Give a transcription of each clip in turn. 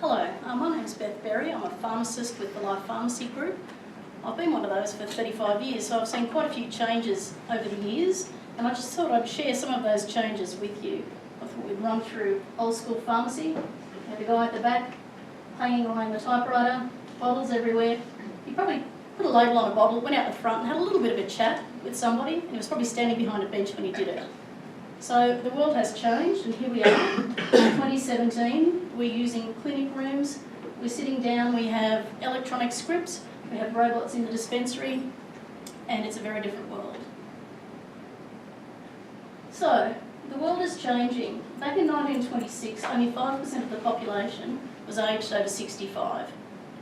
Hello, my name is Beth. I'm a pharmacist with the Life Pharmacy Group. I've been one of those for 35 years, so I've seen quite a few changes over the years, and I just thought I'd share some of those changes with you. I thought we'd run through old school pharmacy. You had a guy at the back hanging behind the typewriter, bottles everywhere. He probably put a label on a bottle, went out the front and had a little bit of a chat with somebody, and he was probably standing behind a bench when he did it. So the world has changed, and here we are, 2017, we're using clinic rooms, we're sitting down, we have electronic scripts, we have robots in the dispensary, and it's a very different world. So, the world is changing. Back in 1926, only 5% of the population was aged over 65.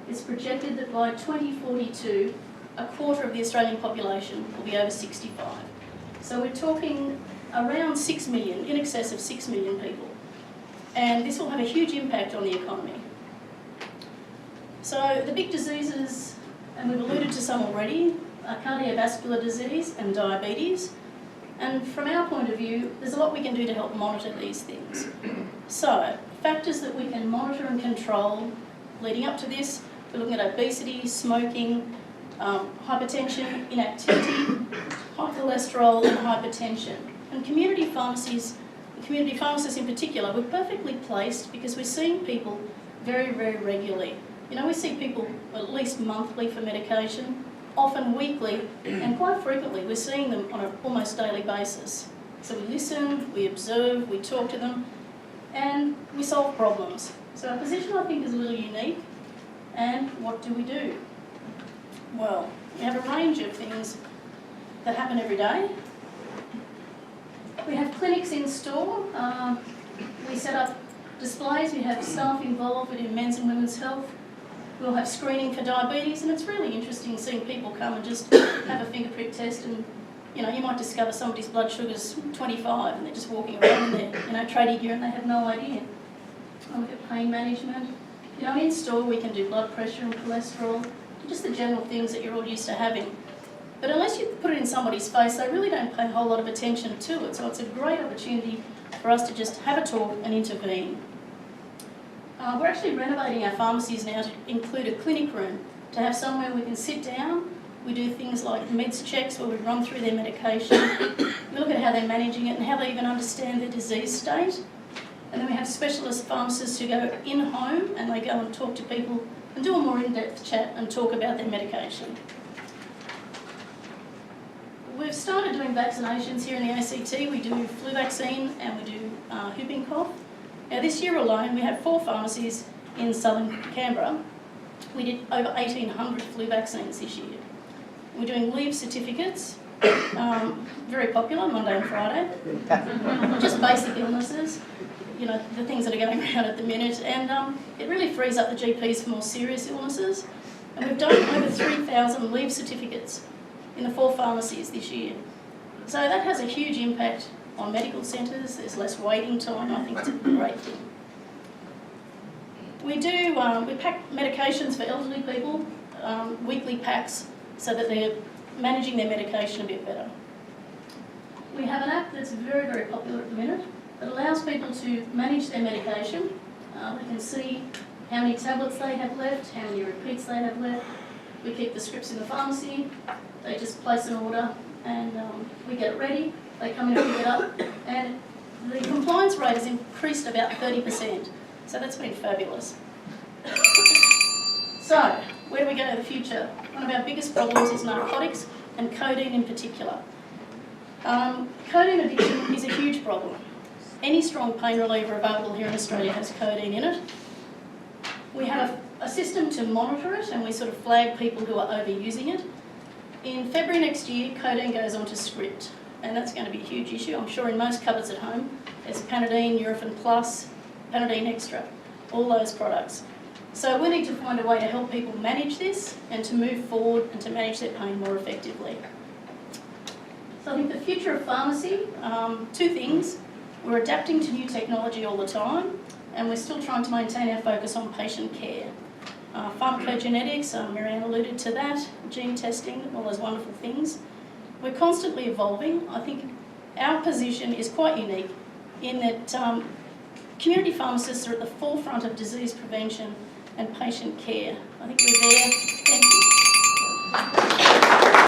It's projected that by 2042, a quarter of the Australian population will be over 65. So we're talking around 6 million, in excess of 6 million people. And this will have a huge impact on the economy. So the big diseases, and we've alluded to some already, are cardiovascular disease and diabetes. And from our point of view, there's a lot we can do to help monitor these things. So, factors that we can monitor and control leading up to this, we're looking at obesity, smoking, hypertension, inactivity, high cholesterol and hypertension. And community pharmacies, community pharmacists in particular, we're perfectly placed because we're seeing people very, very regularly. You know, we see people at least monthly for medication, often weekly, and quite frequently we're seeing them on an almost daily basis. So we listen, we observe, we talk to them, and we solve problems. So our position, I think, is a little unique. And what do we do? Well, we have a range of things that happen every day. We have clinics in store. We set up displays. We have staff involved in men's and women's health. We'll have screening for diabetes, and it's really interesting seeing people come and just have a finger prick test, and you know, you might discover somebody's blood sugar's 25 and they're just walking around in their, you know, tradie gear and they have no idea. I look at pain management. You know, in store we can do blood pressure and cholesterol, just the general things that you're all used to having. But unless you put it in somebody's face, they really don't pay a whole lot of attention to it. So it's a great opportunity for us to just have a talk and intervene. We're actually renovating our pharmacies now to include a clinic room, to have somewhere we can sit down. We do things like meds checks where we run through their medication. We look at how they're managing it and how they even understand their disease state. And then we have specialist pharmacists who go in-home and they go and talk to people and do a more in-depth chat and talk about their medication. We've started doing vaccinations here in the ACT. We do flu vaccine and we do whooping cough. Now this year alone we have 4 pharmacies in southern Canberra. We did over 1,800 flu vaccines this year. We're doing leave certificates, very popular, Monday and Friday. Just basic illnesses, you know, the things that are going around at the minute, and it really frees up the GPs for more serious illnesses. And we've done over 3,000 leave certificates in the 4 pharmacies this year. So that has a huge impact on medical centres. There's less waiting time. I think it's a great thing. We pack medications for elderly people, weekly packs, so that they're managing their medication a bit better. We have an app that's very, very popular at the minute that allows people to manage their medication. They can see how many tablets they have left, how many repeats they have left. We keep the scripts in the pharmacy. They just place an order and we get it ready. They come in and pick it up, and the compliance rate has increased about 30%. So that's been fabulous. So, where do we go in the future? One of our biggest problems is narcotics, and codeine in particular. Codeine addiction is a huge problem. Any strong pain reliever available here in Australia has codeine in it. We have a system to monitor it, and we sort of flag people who are overusing it. In February next year, codeine goes onto script, and that's going to be a huge issue. I'm sure in most cupboards at home, there's Panadeine, Nurofen Plus, Panadeine Extra, all those products. So we need to find a way to help people manage this and to move forward and to manage their pain more effectively. So I think the future of pharmacy, 2 things. We're adapting to new technology all the time, and we're still trying to maintain our focus on patient care. Pharmacogenetics, Marianne alluded to that, gene testing, all those wonderful things. We're constantly evolving. I think our position is quite unique in that Community pharmacists are at the forefront of disease prevention and patient care. I think we're there. Thank you.